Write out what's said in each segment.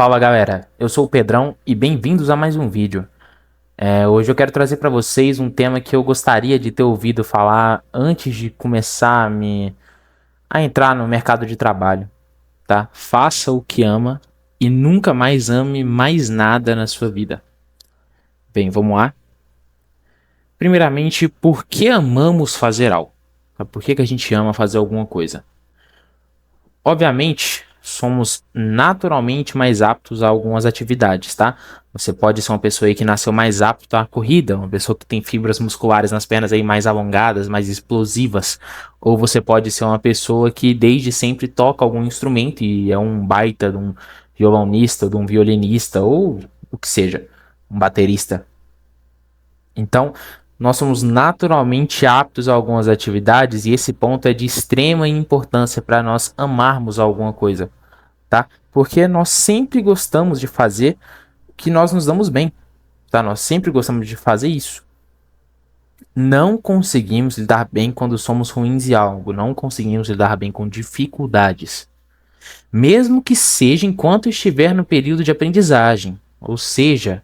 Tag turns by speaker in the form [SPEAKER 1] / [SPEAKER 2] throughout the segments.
[SPEAKER 1] Fala galera, eu sou o Pedrão e bem-vindos a mais um vídeo. Hoje eu quero trazer para vocês um tema que eu gostaria de ter ouvido falar antes de começar a entrar no mercado de trabalho, tá? Faça o que ama e nunca mais ame mais nada na sua vida. Bem, vamos lá. Primeiramente, por que amamos fazer algo? Por que a gente ama fazer alguma coisa? Obviamente, somos naturalmente mais aptos a algumas atividades, tá? Você pode ser uma pessoa aí que nasceu mais apto à corrida, uma pessoa que tem fibras musculares nas pernas aí mais alongadas, mais explosivas, ou você pode ser uma pessoa que desde sempre toca algum instrumento e é um baita de um violonista, de um violinista, ou o que seja, um baterista. Então, nós somos naturalmente aptos a algumas atividades e esse ponto é de extrema importância para nós amarmos alguma coisa, tá? Porque nós sempre gostamos de fazer o que nós nos damos bem, tá? Nós sempre gostamos de fazer isso. Não conseguimos lidar bem quando somos ruins em algo, não conseguimos lidar bem com dificuldades, mesmo que seja enquanto estiver no período de aprendizagem, ou seja,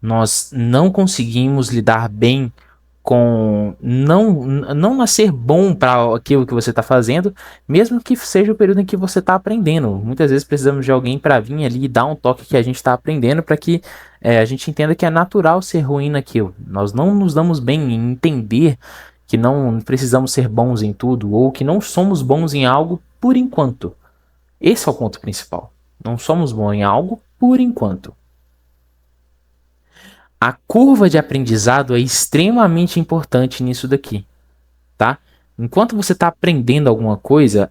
[SPEAKER 1] nós não conseguimos lidar bem com não a ser bom para aquilo que você está fazendo, mesmo que seja o período em que você está aprendendo. Muitas vezes precisamos de alguém para vir ali e dar um toque que a gente está aprendendo para que a gente entenda que é natural ser ruim naquilo. Nós não nos damos bem em entender que não precisamos ser bons em tudo ou que não somos bons em algo por enquanto. Esse é o ponto principal. Não somos bons em algo por enquanto. A curva de aprendizado é extremamente importante nisso daqui, tá? Enquanto você está aprendendo alguma coisa,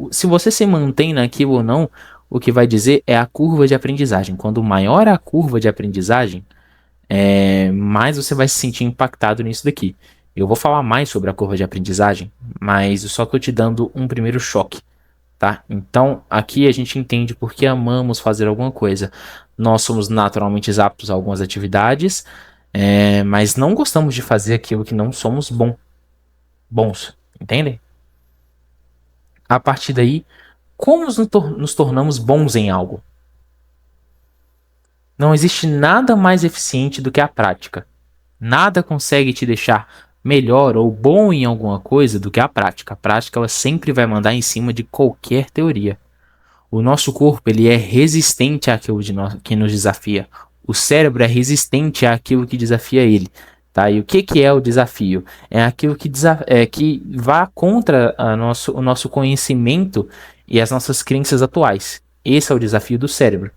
[SPEAKER 1] se você se mantém naquilo ou não, o que vai dizer é a curva de aprendizagem. Quando maior a curva de aprendizagem, mais você vai se sentir impactado nisso daqui. Eu vou falar mais sobre a curva de aprendizagem, mas eu só estou te dando um primeiro choque. Tá? Então, aqui a gente entende por que amamos fazer alguma coisa. Nós somos naturalmente aptos a algumas atividades, mas não gostamos de fazer aquilo que não somos bons, entendem? A partir daí, como nos tornamos bons em algo? Não existe nada mais eficiente do que a prática. Nada consegue te deixar melhor ou bom em alguma coisa do que a prática. A prática ela sempre vai mandar em cima de qualquer teoria. O nosso corpo ele é resistente àquilo que nos desafia. O cérebro é resistente àquilo que desafia ele. Tá? E o que é o desafio? É aquilo que vá contra o nosso conhecimento e as nossas crenças atuais. Esse é o desafio do cérebro.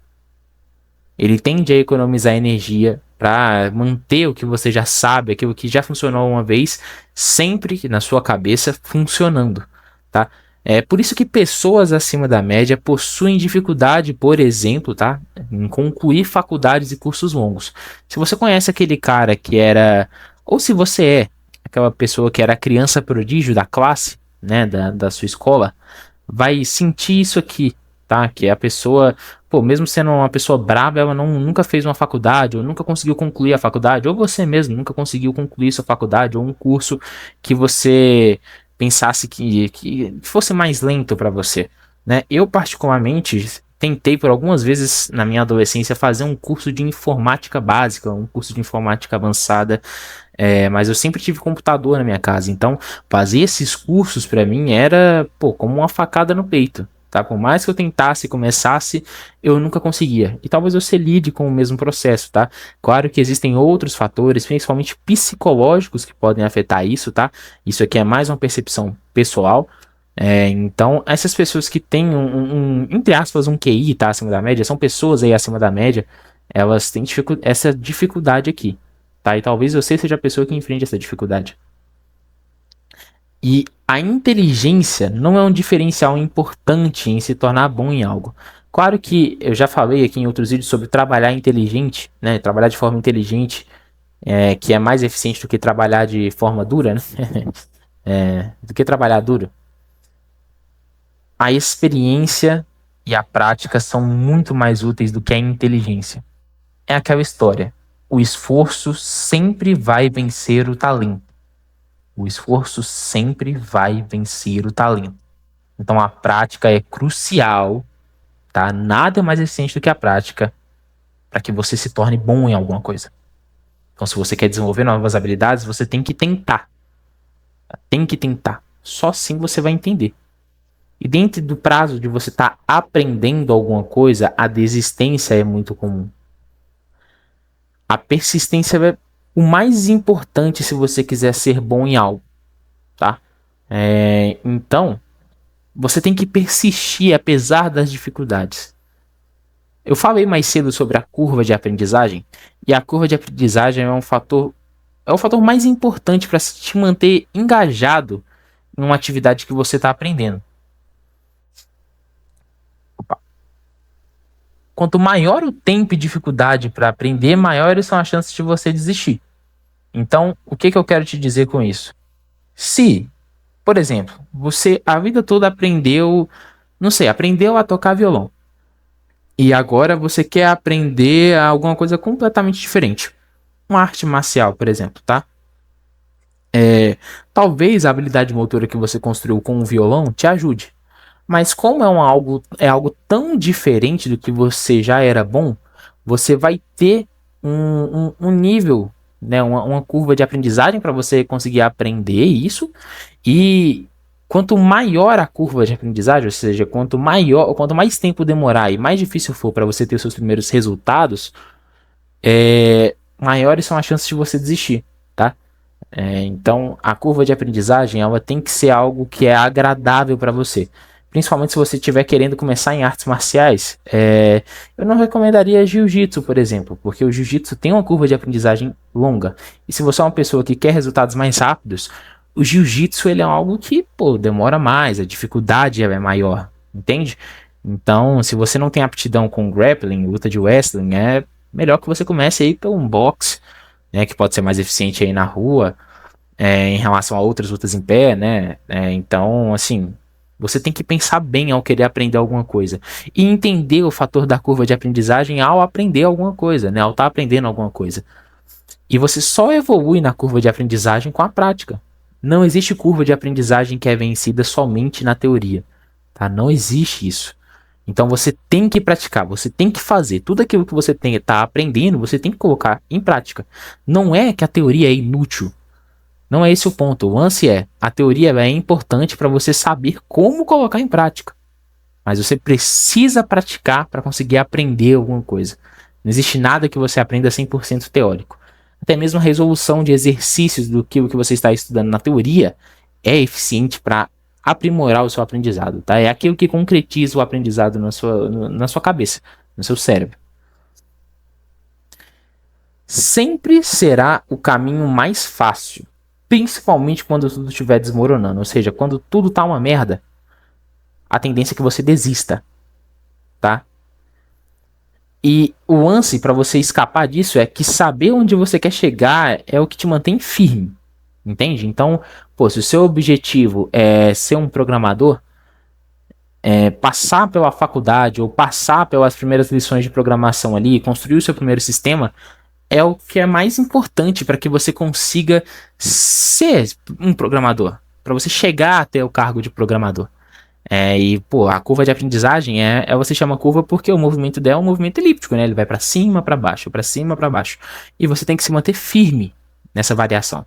[SPEAKER 1] Ele tende a economizar energia para manter o que você já sabe, aquilo que já funcionou uma vez, sempre na sua cabeça funcionando. Tá? É por isso que pessoas acima da média possuem dificuldade, por exemplo, tá, em concluir faculdades e cursos longos. Se você conhece aquele cara que era, ou se você é aquela pessoa que era a criança prodígio da classe, né, da sua escola, vai sentir isso aqui, tá? Que é a pessoa, pô, mesmo sendo uma pessoa braba, ela nunca fez uma faculdade, ou nunca conseguiu concluir a faculdade, ou você mesmo nunca conseguiu concluir sua faculdade, ou um curso que você pensasse que fosse mais lento para você, né? Eu, particularmente, tentei por algumas vezes na minha adolescência fazer um curso de informática básica, um curso de informática avançada, mas eu sempre tive computador na minha casa, então fazer esses cursos para mim era, pô, como uma facada no peito. Tá? Por mais que eu tentasse e começasse, eu nunca conseguia. E talvez você lide com o mesmo processo, tá? Claro que existem outros fatores, principalmente psicológicos, que podem afetar isso, tá? Isso aqui é mais uma percepção pessoal. Então, essas pessoas que têm entre aspas, um QI, tá? Acima da média, são pessoas aí acima da média, elas têm essa dificuldade aqui, tá? E talvez você seja a pessoa que enfrente essa dificuldade. E a inteligência não é um diferencial importante em se tornar bom em algo. Claro que eu já falei aqui em outros vídeos sobre trabalhar inteligente, né? Trabalhar de forma inteligente, que é mais eficiente do que trabalhar de forma dura, né? Do que trabalhar duro. A experiência e a prática são muito mais úteis do que a inteligência. É aquela história. O esforço sempre vai vencer o talento. O esforço sempre vai vencer o talento. Então a prática é crucial, tá? Nada é mais eficiente do que a prática para que você se torne bom em alguma coisa. Então, se você quer desenvolver novas habilidades, você tem que tentar. Tem que tentar. Só assim você vai entender. E dentro do prazo de você estar aprendendo alguma coisa, a desistência é muito comum. A persistência é o mais importante se você quiser ser bom em algo, tá? Então, você tem que persistir apesar das dificuldades. Eu falei mais cedo sobre a curva de aprendizagem, e a curva de aprendizagem é o fator mais importante para te manter engajado em uma atividade que você está aprendendo. Opa. Quanto maior o tempo e dificuldade para aprender, maiores são as chances de você desistir. Então, o que eu quero te dizer com isso? Se, por exemplo, você a vida toda aprendeu a tocar violão, e agora você quer aprender alguma coisa completamente diferente, uma arte marcial, por exemplo, tá? Talvez a habilidade motora que você construiu com o violão te ajude. Mas como é algo tão diferente do que você já era bom, você vai ter um nível, né, uma curva de aprendizagem para você conseguir aprender isso. E quanto maior a curva de aprendizagem, ou seja, quanto mais tempo demorar e mais difícil for para você ter os seus primeiros resultados, maiores são as chances de você desistir, tá? Então, a curva de aprendizagem ela tem que ser algo que é agradável para você. Principalmente se você estiver querendo começar em artes marciais, eu não recomendaria jiu-jitsu, por exemplo, porque o jiu-jitsu tem uma curva de aprendizagem longa. E se você é uma pessoa que quer resultados mais rápidos, o jiu-jitsu ele é algo que demora mais, a dificuldade é maior, entende? Então, se você não tem aptidão com grappling, luta de wrestling, é melhor que você comece aí pelo boxe, né, que pode ser mais eficiente aí na rua, em relação a outras lutas em pé, né? Então, assim, você tem que pensar bem ao querer aprender alguma coisa e entender o fator da curva de aprendizagem ao aprender alguma coisa, né? Ao estar aprendendo alguma coisa. E você só evolui na curva de aprendizagem com a prática. Não existe curva de aprendizagem que é vencida somente na teoria, tá? Não existe isso. Então você tem que praticar, você tem que fazer tudo aquilo que você está aprendendo, você tem que colocar em prática. Não é que a teoria é inútil. Não é esse o ponto. O lance a teoria é importante para você saber como colocar em prática. Mas você precisa praticar para conseguir aprender alguma coisa. Não existe nada que você aprenda 100% teórico. Até mesmo a resolução de exercícios do que você está estudando na teoria é eficiente para aprimorar o seu aprendizado, tá? É aquilo que concretiza o aprendizado na sua cabeça, no seu cérebro. Sempre será o caminho mais fácil, principalmente quando tudo estiver desmoronando, ou seja, quando tudo tá uma merda, a tendência é que você desista, tá? E o lance para você escapar disso é que saber onde você quer chegar é o que te mantém firme, entende? Então, se o seu objetivo é ser um programador, passar pela faculdade ou passar pelas primeiras lições de programação ali, construir o seu primeiro sistema, é o que é mais importante para que você consiga ser um programador, para você chegar até o cargo de programador. A curva de aprendizagem você chama curva porque o movimento dela é um movimento elíptico, né? Ele vai para cima, para baixo, para cima, para baixo. E você tem que se manter firme nessa variação,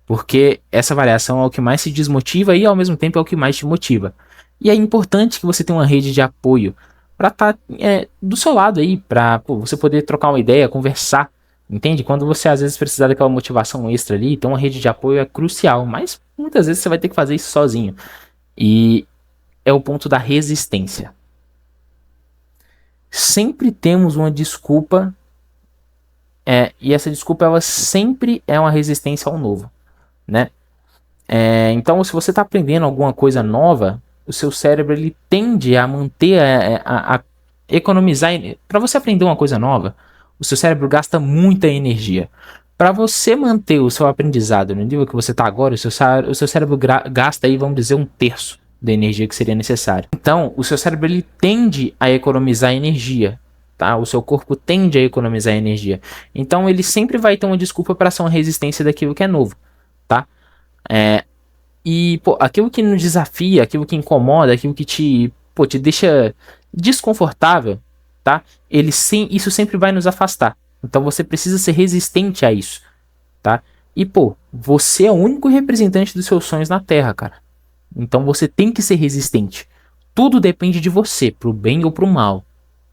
[SPEAKER 1] porque essa variação é o que mais se desmotiva e ao mesmo tempo é o que mais te motiva. E é importante que você tenha uma rede de apoio para estar do seu lado aí, para você poder trocar uma ideia, conversar. Entende? Quando você às vezes precisar daquela motivação extra ali, então uma rede de apoio é crucial, mas muitas vezes você vai ter que fazer isso sozinho. E é o ponto da resistência. Sempre temos uma desculpa, e essa desculpa ela sempre é uma resistência ao novo, né? Então, se você está aprendendo alguma coisa nova, o seu cérebro ele tende a manter, a economizar. Para você aprender uma coisa nova, o seu cérebro gasta muita energia. Para você manter o seu aprendizado no nível que você está agora, o seu cérebro gasta aí, vamos dizer, 1/3 da energia que seria necessária. Então, o seu cérebro ele tende a economizar energia, tá? O seu corpo tende a economizar energia. Então, ele sempre vai ter uma desculpa para ser uma resistência daquilo que é novo, tá? Aquilo que nos desafia, aquilo que incomoda, aquilo que te deixa desconfortável, tá? Isso sempre vai nos afastar. Então você precisa ser resistente a isso, tá? E pô, você é o único representante dos seus sonhos na Terra, cara. Então você tem que ser resistente. Tudo depende de você, pro bem ou pro mal,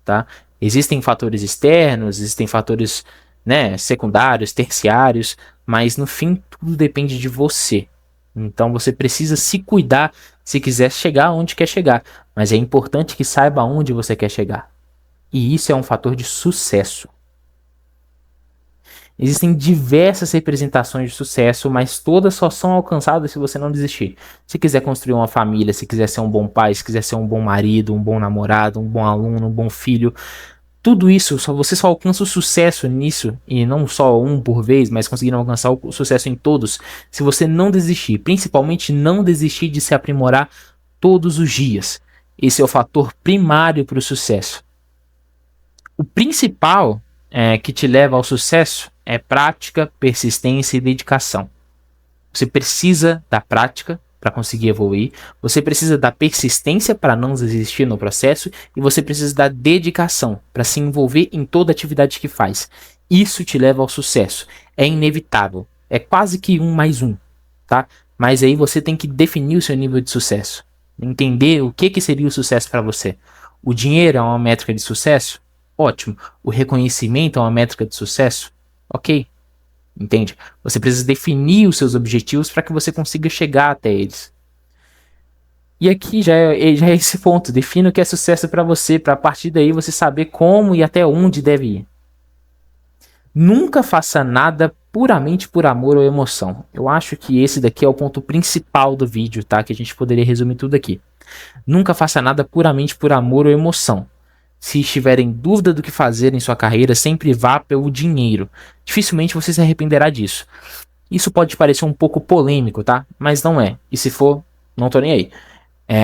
[SPEAKER 1] tá? Existem fatores externos, existem fatores, né, secundários, terciários, mas no fim tudo depende de você. Então você precisa se cuidar se quiser chegar onde quer chegar, mas é importante que saiba onde você quer chegar. E isso é um fator de sucesso. Existem diversas representações de sucesso, mas todas só são alcançadas se você não desistir. Se quiser construir uma família, se quiser ser um bom pai, se quiser ser um bom marido, um bom namorado, um bom aluno, um bom filho, tudo isso, você só alcança o sucesso nisso, e não só um por vez, mas conseguindo alcançar o sucesso em todos, se você não desistir. Principalmente não desistir de se aprimorar todos os dias. Esse é o fator primário para o sucesso. O principal que te leva ao sucesso é prática, persistência e dedicação. Você precisa da prática para conseguir evoluir, você precisa da persistência para não desistir no processo e você precisa da dedicação para se envolver em toda atividade que faz. Isso te leva ao sucesso. É inevitável. É quase que 1 mais 1, tá? Mas aí você tem que definir o seu nível de sucesso. Entender o que seria o sucesso para você. O dinheiro é uma métrica de sucesso? Ótimo. O reconhecimento é uma métrica de sucesso? Ok. Entende? Você precisa definir os seus objetivos para que você consiga chegar até eles. E aqui já é esse ponto. Defina o que é sucesso para você, para a partir daí você saber como e até onde deve ir. Nunca faça nada puramente por amor ou emoção. Eu acho que esse daqui é o ponto principal do vídeo, tá? Que a gente poderia resumir tudo aqui. Nunca faça nada puramente por amor ou emoção. Se estiver em dúvida do que fazer em sua carreira, sempre vá pelo dinheiro. Dificilmente você se arrependerá disso. Isso pode parecer um pouco polêmico, tá? Mas não é. E se for, não tô nem aí.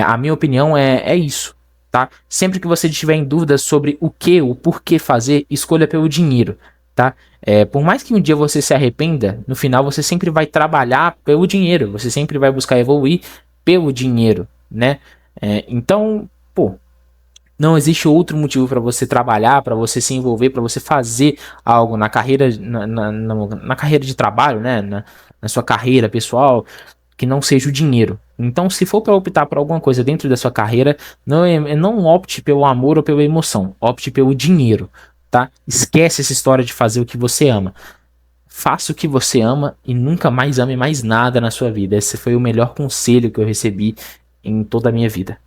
[SPEAKER 1] A minha opinião é isso, tá? Sempre que você estiver em dúvida sobre o porquê fazer, escolha pelo dinheiro, tá? Por mais que um dia você se arrependa, no final você sempre vai trabalhar pelo dinheiro. Você sempre vai buscar evoluir pelo dinheiro, né? Então, pô, não existe outro motivo para você trabalhar, para você se envolver, para você fazer algo na carreira, na carreira de trabalho, né? Na sua carreira pessoal, que não seja o dinheiro. Então, se for para optar por alguma coisa dentro da sua carreira, não opte pelo amor ou pela emoção, opte pelo dinheiro, tá? Esquece essa história de fazer o que você ama. Faça o que você ama e nunca mais ame mais nada na sua vida. Esse foi o melhor conselho que eu recebi em toda a minha vida.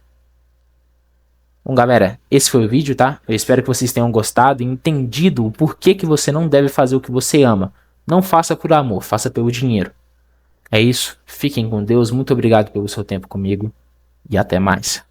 [SPEAKER 1] Bom, galera, esse foi o vídeo, tá? Eu espero que vocês tenham gostado e entendido o porquê que você não deve fazer o que você ama. Não faça por amor, faça pelo dinheiro. É isso, fiquem com Deus, muito obrigado pelo seu tempo comigo e até mais.